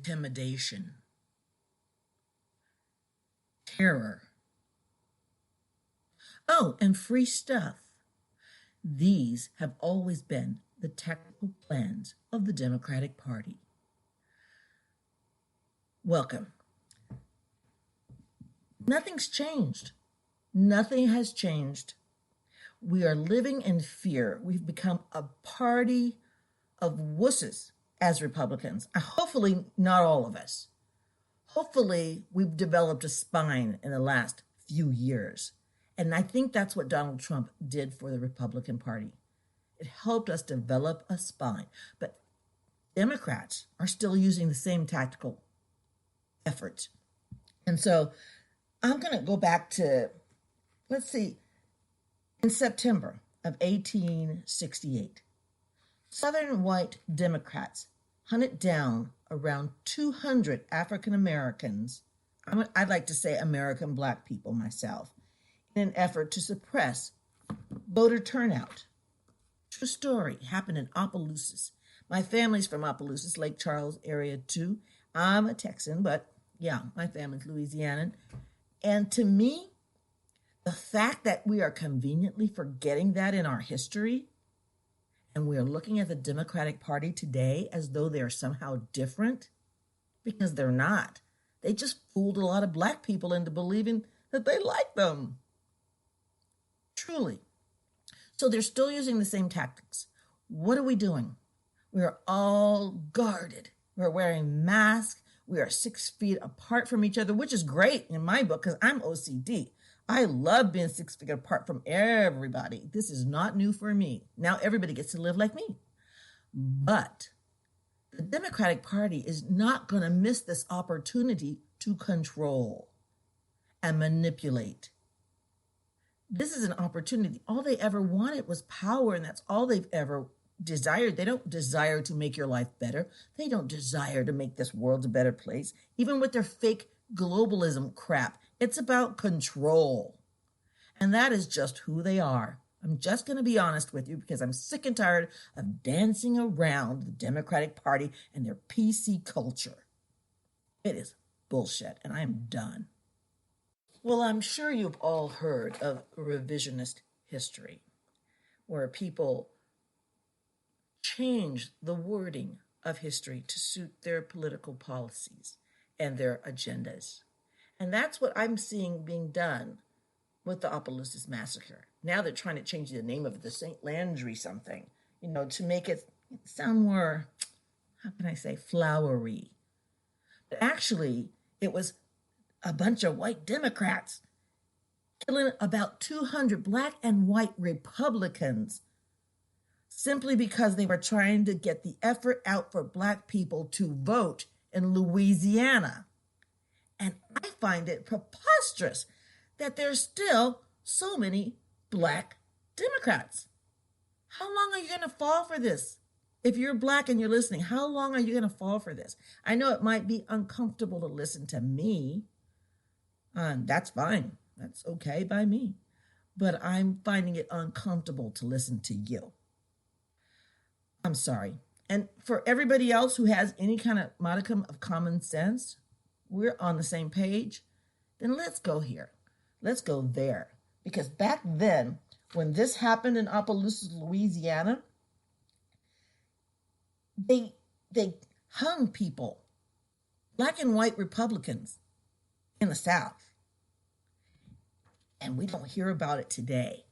intimidation, terror. Oh, and free stuff. These have always been the tactical plans of the Democratic Party. Welcome. Nothing's changed. Nothing has changed. We are living in fear. We've become a party of wusses as Republicans. Hopefully, not all of us. Hopefully, we've developed a spine in the last few years. And I think that's what Donald Trump did for the Republican Party. It helped us develop a spine. But Democrats are still using the same tactical efforts. And so I'm going to go back to, let's see, in September of 1868, Southern white Democrats hunted down around 200 African Americans, I'd like to say American Black people myself, in an effort to suppress voter turnout. True story, happened in Opelousas. My family's from Opelousas, Lake Charles area too. I'm a Texan, but yeah, my family's Louisianan. And to me, the fact that we are conveniently forgetting that in our history, and we are looking at the Democratic Party today as though they are somehow different, because they're not. They just fooled a lot of Black people into believing that they like them. Truly. So they're still using the same tactics. What are we doing? We are all guarded. We're wearing masks. We are 6 feet apart from each other, which is great in my book because I'm OCD. I love being 6 feet apart from everybody. This is not new for me. Now everybody gets to live like me. But the Democratic Party is not going to miss this opportunity to control and manipulate. This is an opportunity. All they ever wanted was power, and that's all they've ever desired. They don't desire to make your life better. They don't desire to make this world a better place. Even with their fake globalism crap, it's about control. And that is just who they are. I'm just going to be honest with you because I'm sick and tired of dancing around the Democratic Party and their PC culture. It is bullshit, and I am done. Well, I'm sure you've all heard of revisionist history, where people change the wording of history to suit their political policies and their agendas. And that's what I'm seeing being done with the Opelousas Massacre. Now they're trying to change the name of it, the St. Landry something, to make it sound more, how can I say, flowery. But actually, it was a bunch of white Democrats killing about 200 Black and white Republicans simply because they were trying to get the effort out for Black people to vote in Louisiana. And I find it preposterous that there's still so many Black Democrats. How long are you going to fall for this? If you're Black and you're listening, how long are you going to fall for this? I know it might be uncomfortable to listen to me. That's fine. That's okay by me. But I'm finding it uncomfortable to listen to you. I'm sorry. And for everybody else who has any kind of modicum of common sense, we're on the same page, then let's go here. Let's go there. Because back then, when this happened in Opelousas, Louisiana, they hung people, Black and white Republicans in the South. And we don't hear about it today.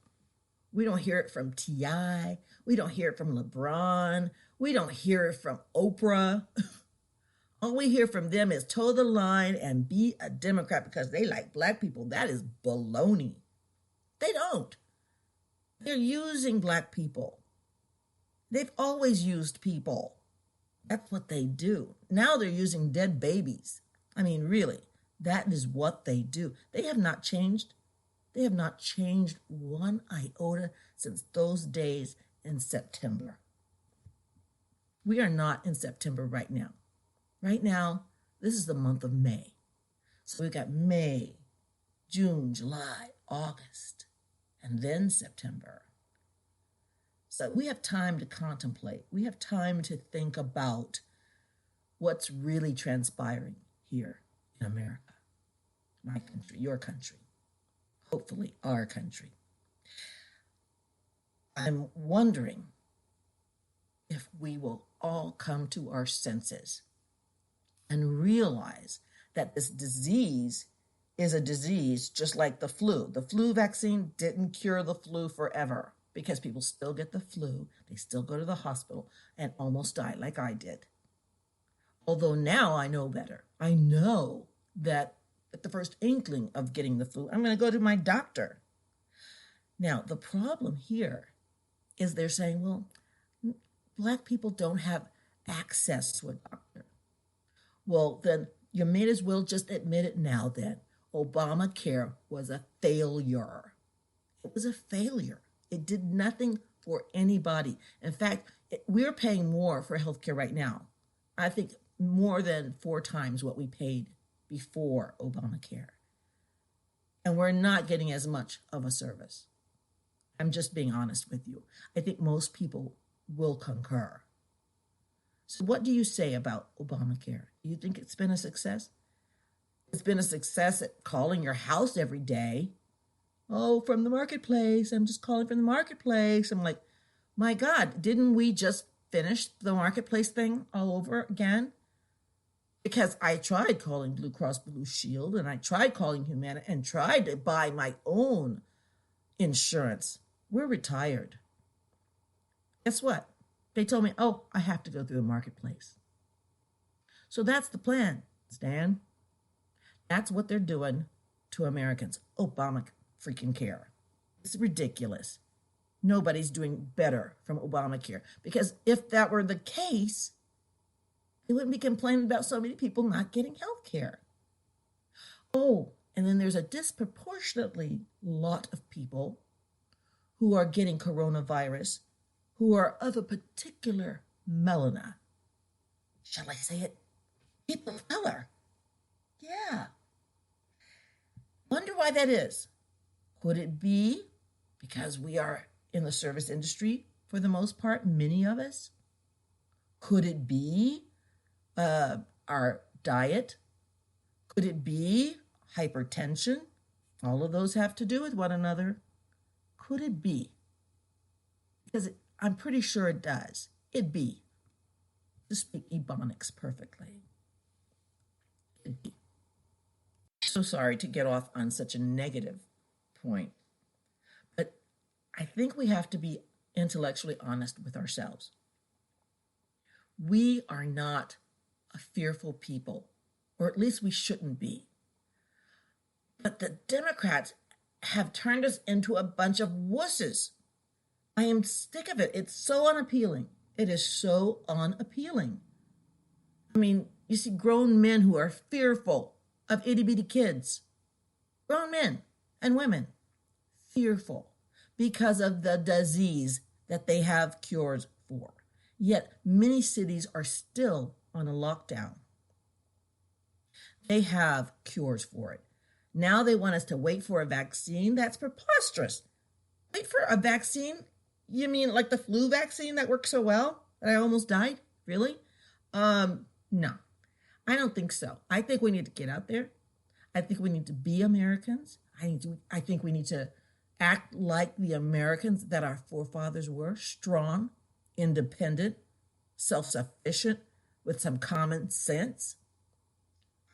We don't hear it from T.I. We don't hear it from LeBron. We don't hear it from Oprah. All we hear from them is toe the line and be a Democrat because they like Black people. That is baloney. They don't. They're using Black people. They've always used people. That's what they do. Now they're using dead babies. I mean, really, that is what they do. They have not changed. They have not changed one iota since those days in September. We are not in September right now. Right now, this is the month of May. So we've got May, June, July, August, and then September. So we have time to contemplate. We have time to think about what's really transpiring here in America, my country, your country, hopefully our country. I'm wondering if we will all come to our senses and realize that this disease is a disease just like the flu. The flu vaccine didn't cure the flu forever because people still get the flu. They still go to the hospital and almost die like I did. Although now I know better. I know that at the first inkling of getting the flu, I'm going to go to my doctor. Now, the problem here is they're saying, well, Black people don't have access to a doctor. Well, then you may as well just admit it now then. Obamacare was a failure. It was a failure. It did nothing for anybody. In fact, we're paying more for healthcare right now. I think more than 4 times what we paid before Obamacare. And we're not getting as much of a service. I'm just being honest with you. I think most people will concur. So what do you say about Obamacare? Do you think it's been a success? It's been a success at calling your house every day. Oh, from the marketplace. I'm just calling from the marketplace. I'm like, my God, didn't we just finish the marketplace thing all over again? Because I tried calling Blue Cross Blue Shield and I tried calling Humana and tried to buy my own insurance. We're retired. Guess what? They told me, oh, I have to go through the marketplace. So that's the plan, Stan. That's what they're doing to Americans. Obama freaking care. It's ridiculous. Nobody's doing better from Obamacare. Because if that were the case, they wouldn't be complaining about so many people not getting health care. Oh, and then there's a disproportionately lot of people who are getting coronavirus who are of a particular melana. Shall I say it? People of color. Yeah. Wonder why that is. Could it be because we are in the service industry for the most part, many of us? Could it be our diet? Could it be hypertension? All of those have to do with one another. Could it be? Because I'm pretty sure it does. It'd be. To speak Ebonics perfectly. It'd be. So sorry to get off on such a negative point. But I think we have to be intellectually honest with ourselves. We are not a fearful people, or at least we shouldn't be. But the Democrats have turned us into a bunch of wusses. I am sick of it. It's so unappealing. It is so unappealing. I mean, you see grown men who are fearful of itty-bitty kids. Grown men and women. Fearful because of the disease that they have cures for. Yet many cities are still on a lockdown. They have cures for it. Now they want us to wait for a vaccine. That's preposterous. Wait for a vaccine? You mean like the flu vaccine that worked so well that I almost died? Really? No, I don't think so. I think we need to get out there. I think we need to be Americans. I think we need to act like the Americans that our forefathers were, strong, independent, self-sufficient, with some common sense.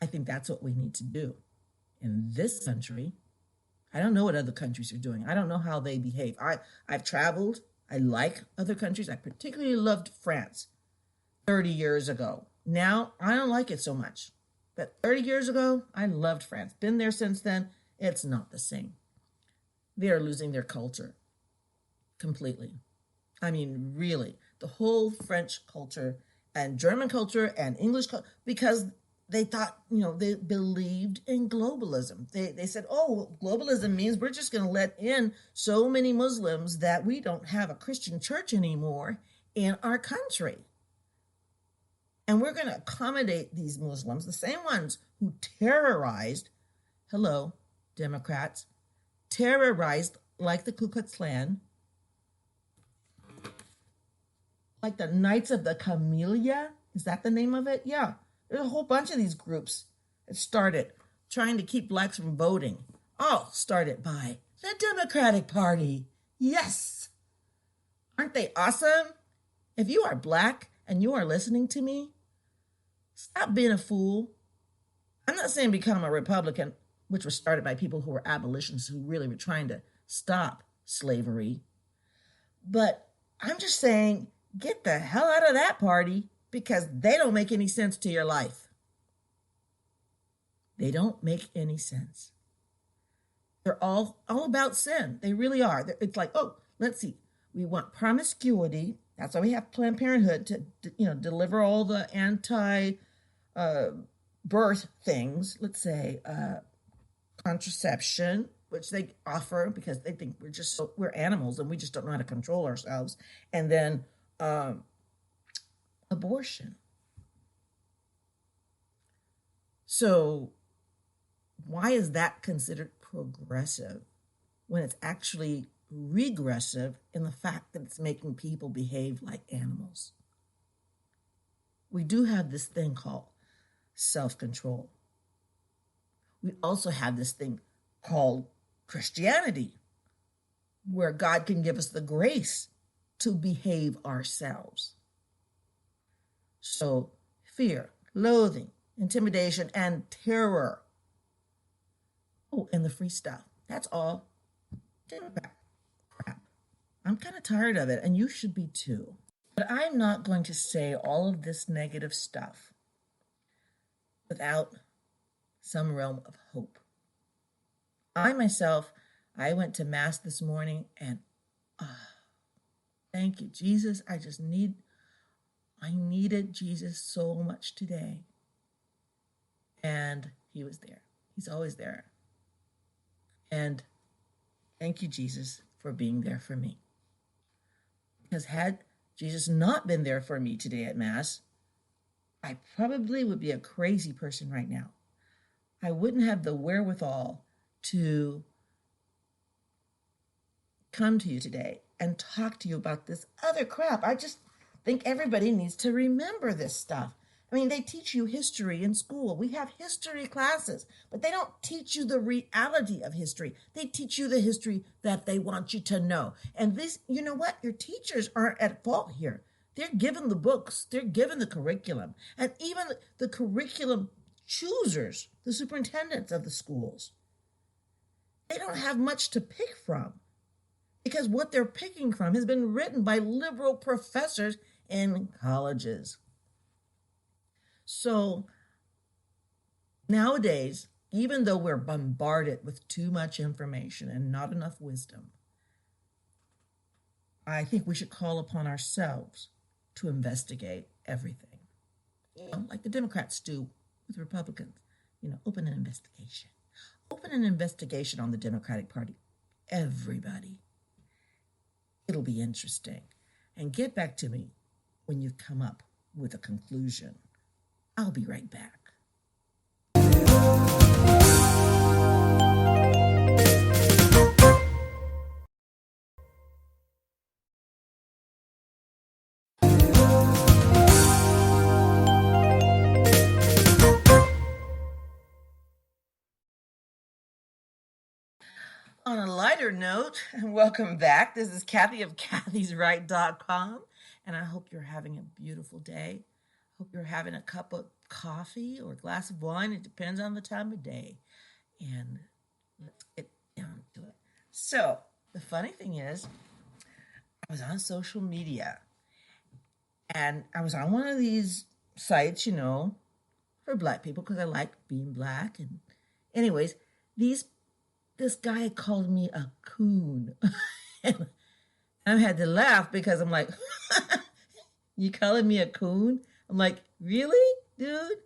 I think that's what we need to do. In this country, I don't know what other countries are doing. I don't know how they behave. I've traveled. I like other countries. I particularly loved France 30 years ago. Now, I don't like it so much. But 30 years ago, I loved France. Been there since then. It's not the same. They are losing their culture completely. I mean, really. The whole French culture and German culture and English culture, because they thought, they believed in globalism. They said, oh, globalism means we're just going to let in so many Muslims that we don't have a Christian church anymore in our country. And we're going to accommodate these Muslims, the same ones who terrorized, hello, Democrats, terrorized like the Ku Klux Klan, like the Knights of the Camellia Is that the name of it? Yeah. There's a whole bunch of these groups that started trying to keep blacks from voting. All started by the Democratic Party. Yes. Aren't they awesome? If you are black and you are listening to me, stop being a fool. I'm not saying become a Republican, which was started by people who were abolitionists who really were trying to stop slavery. But I'm just saying, get the hell out of that party because they don't make any sense to your life. They don't make any sense. They're all about sin. They really are. It's like, oh, let's see. We want promiscuity. That's why we have Planned Parenthood to deliver all the birth things, let's say contraception, which they offer because they think we're animals and we just don't know how to control ourselves, and then abortion. So why is that considered progressive when it's actually regressive in the fact that it's making people behave like animals? We do have this thing called self-control. We also have this thing called Christianity, where God can give us the grace to behave ourselves. So fear, loathing, intimidation, and terror. Oh, and the free stuff. That's all. Crap. I'm kind of tired of it, and you should be too. But I'm not going to say all of this negative stuff without some realm of hope. I went to Mass this morning, and thank you, Jesus. I needed Jesus so much today. And he was there. He's always there. And thank you, Jesus, for being there for me. Because had Jesus not been there for me today at Mass, I probably would be a crazy person right now. I wouldn't have the wherewithal to come to you today and talk to you about this other crap. I just think everybody needs to remember this stuff. I mean, they teach you history in school. We have history classes, but they don't teach you the reality of history. They teach you the history that they want you to know. And this, you know what? Your teachers aren't at fault here. They're given the books. They're given the curriculum. And even the curriculum choosers, the superintendents of the schools, they don't have much to pick from because what they're picking from has been written by liberal professors in colleges. So nowadays, even though we're bombarded with too much information and not enough wisdom, I think we should call upon ourselves to investigate everything. Like the Democrats do with Republicans. Open an investigation. Open an investigation on the Democratic Party. Everybody. It'll be interesting. And get back to me when you've come up with a conclusion. I'll be right back. On a lighter note, welcome back. This is Kathy of kathysright.com, and I hope you're having a beautiful day. Hope you're having a cup of coffee or a glass of wine. It depends on the time of day. And let's get down to it. So, the funny thing is, I was on social media, and I was on one of these sites, for Black people, because I like being Black. And anyways, this guy called me a coon. And I had to laugh because I'm like, you calling me a coon? I'm like, really, dude?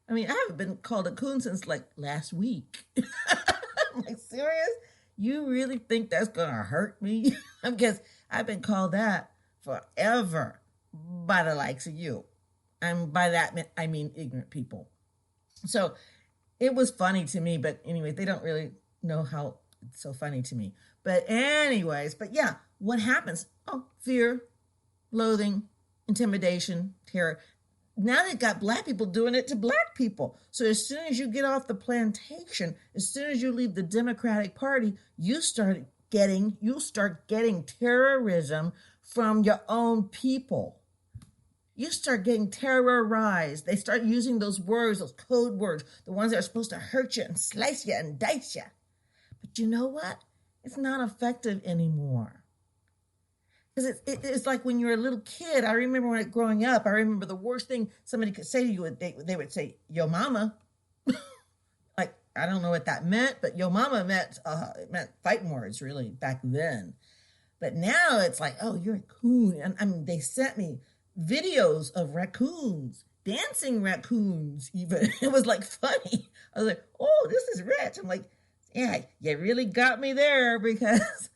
I mean, I haven't been called a coon since like last week. I'm like, serious? You really think that's going to hurt me? Because I've been called that forever by the likes of you. And by that, I mean ignorant people. So it was funny to me, but anyway, they don't really know how it's so funny to me. But yeah, what happens? Oh, fear, loathing, intimidation, terror. now they've got black people doing it to black people. So as soon as you get off the plantation, as soon as you leave the Democratic Party, you start getting terrorism from your own people. You start getting terrorized. They start using those words, those code words, the ones that are supposed to hurt you and slice you and dice you. But you know what? It's not effective anymore. Because it's like when you're a little kid. I remember when growing up, I remember the worst thing somebody could say to you, they would say, yo mama. Like, I don't know what that meant, but yo mama it meant fighting words, really, back then. But now it's like, oh, you're a coon. And I mean, they sent me videos of raccoons, dancing raccoons even. It was like funny. I was like, oh, this is rich. I'm like, yeah, you really got me there, because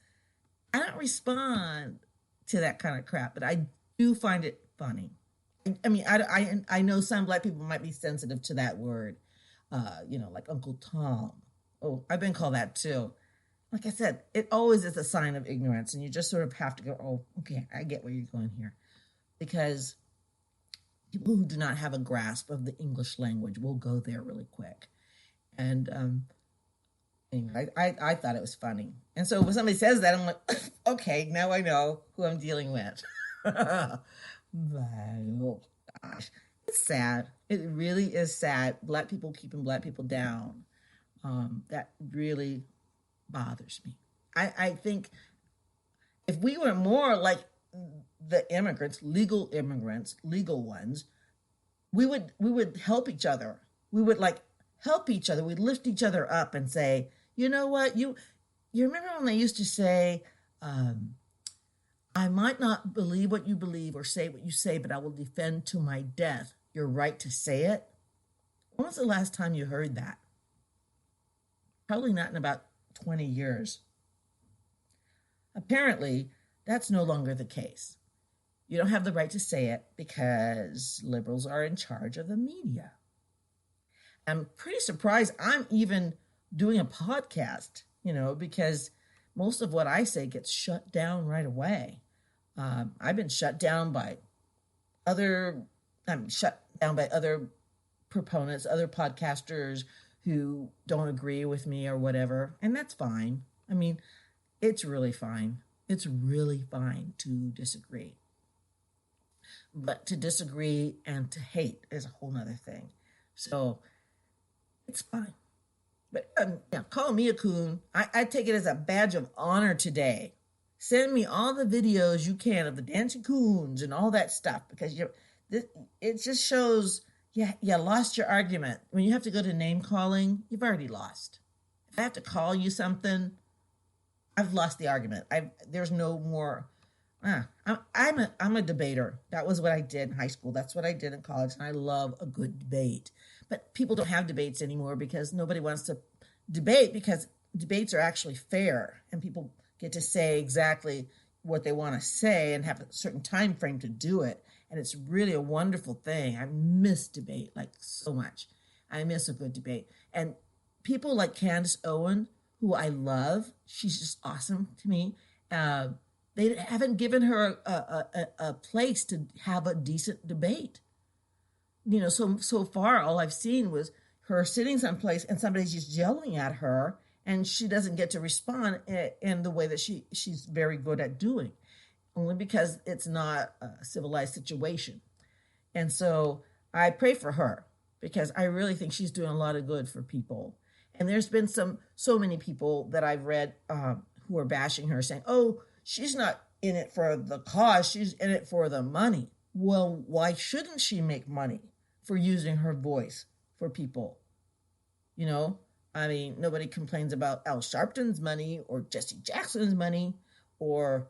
I don't respond to that kind of crap, but I do find it funny. I mean, I know some black people might be sensitive to that word, like Uncle Tom. Oh, I've been called that too. Like I said, it always is a sign of ignorance, and you just sort of have to go, oh, okay, I get where you're going here. Because people who do not have a grasp of the English language will go there really quick. And anyway, I thought it was funny. And so when somebody says that, I'm like, okay, now I know who I'm dealing with. But, oh gosh, it's sad. It really is sad. Black people keeping black people down. That really bothers me. I think if we were more like the legal ones, we would help each other. We would help each other. We'd lift each other up and say, you know what, you remember when they used to say, I might not believe what you believe or say what you say, but I will defend to my death your right to say it. When was the last time you heard that? Probably not in about 20 years. Apparently, that's no longer the case. You don't have the right to say it because liberals are in charge of the media. I'm pretty surprised I'm even doing a podcast, because most of what I say gets shut down right away. I've been shut down by other proponents, other podcasters who don't agree with me or whatever, and that's fine. I mean, it's really fine. It's really fine to disagree. But to disagree and to hate is a whole nother thing. So it's fine. But call me a coon. I take it as a badge of honor today. Send me all the videos you can of the dancing coons and all that stuff, because it just shows you lost your argument. When you have to go to name calling, you've already lost. If I have to call you something, I've lost the argument. There's no more. I'm a debater. That was what I did in high school. That's what I did in college, and I love a good debate. But people don't have debates anymore because nobody wants to debate, because debates are actually fair, and people get to say exactly what they want to say and have a certain time frame to do it. And it's really a wonderful thing. I miss debate so much. I miss a good debate. And people like Candace Owen, who I love, she's just awesome to me. They haven't given her a place to have a decent debate. So far, all I've seen was her sitting someplace and somebody's just yelling at her, and she doesn't get to respond in the way that she's very good at doing, only because it's not a civilized situation. And so I pray for her, because I really think she's doing a lot of good for people. And there's been so many people that I've read who are bashing her, saying, oh, she's not in it for the cause, she's in it for the money. Well, why shouldn't she make money for using her voice for people? I mean, nobody complains about Al Sharpton's money or Jesse Jackson's money, all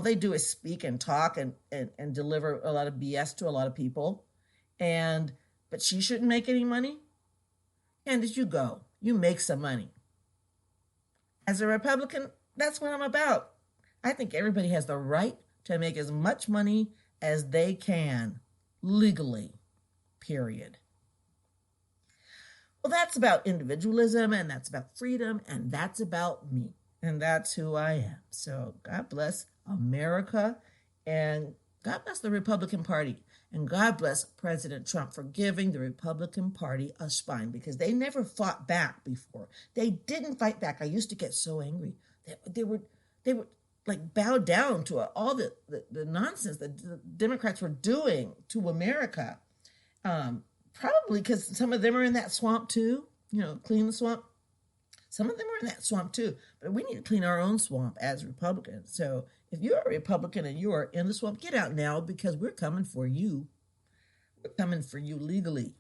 they do is speak and talk and deliver a lot of BS to a lot of people. But she shouldn't make any money. And as you go, you make some money. As a Republican, that's what I'm about. I think everybody has the right to make as much money as they can legally, period. Well, that's about individualism, and that's about freedom, and that's about me, and that's who I am. So God bless America, and God bless the Republican Party. And God bless President Trump for giving the Republican Party a spine, because they never fought back before. They didn't fight back. I used to get so angry. They would like bow down to all the nonsense that the Democrats were doing to America. Probably because some of them are in that swamp too, clean the swamp. Some of them are in that swamp too, but we need to clean our own swamp as Republicans. So if you're a Republican and you are in the swamp, get out now, because we're coming for you. We're coming for you legally,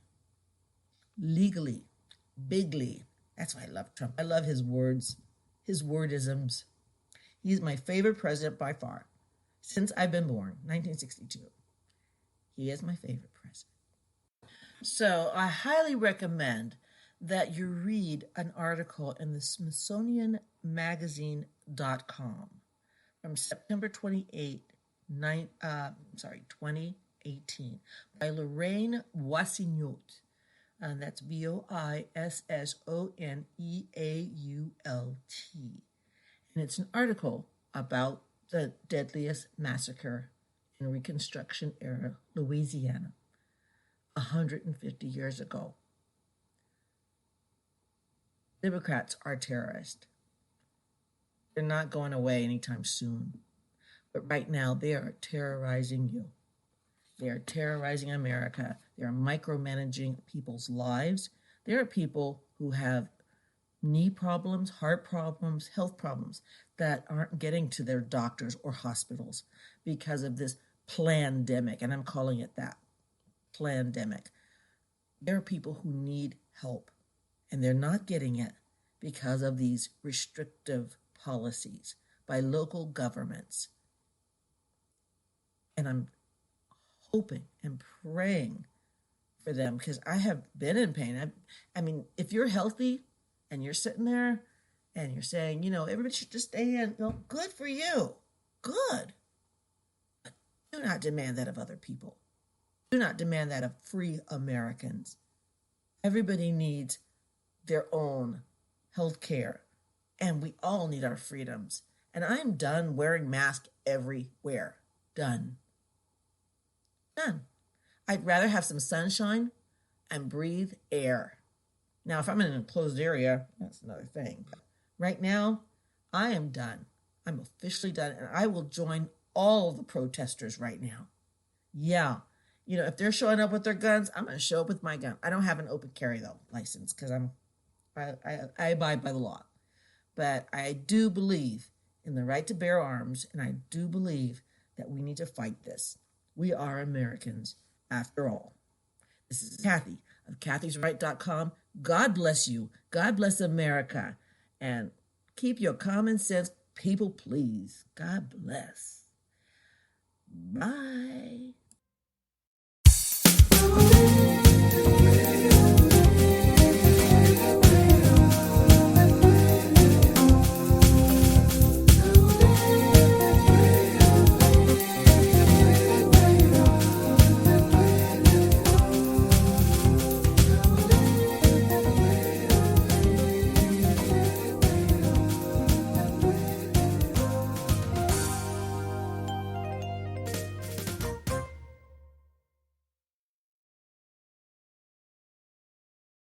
bigly. That's why I love Trump. I love his words, his wordisms. He's my favorite president by far since I've been born, 1962. He is my favorite president. So I highly recommend that you read an article in the SmithsonianMagazine.com from September 28, 2018, by Lorraine Boissignault, and that's Boissoneault. And it's an article about the deadliest massacre in Reconstruction era Louisiana, 150 years ago. Democrats are terrorists. They're not going away anytime soon. But right now, they are terrorizing you. They are terrorizing America. They are micromanaging people's lives. There are people who have knee problems, heart problems, health problems that aren't getting to their doctors or hospitals because of this plandemic, and I'm calling it that, plandemic. There are people who need help, and they're not getting it because of these restrictive policies by local governments. And I'm hoping and praying for them, because I have been in pain. I mean, if you're healthy and you're sitting there and you're saying, everybody should just stay in, good for you. Good. But do not demand that of other people. Do not demand that of free Americans. Everybody needs their own health care, and we all need our freedoms. And I'm done wearing masks everywhere. Done. I'd rather have some sunshine and breathe air. Now, if I'm in an enclosed area, that's another thing. But right now, I am done. I'm officially done, and I will join all the protesters right now. Yeah. If they're showing up with their guns, I'm going to show up with my gun. I don't have an open carry, though, license, because I abide by the law. But I do believe in the right to bear arms, and I do believe that we need to fight this. We are Americans, after all. This is Kathy of kathysright.com. God bless you. God bless America. And keep your common sense, people, please. God bless. Bye.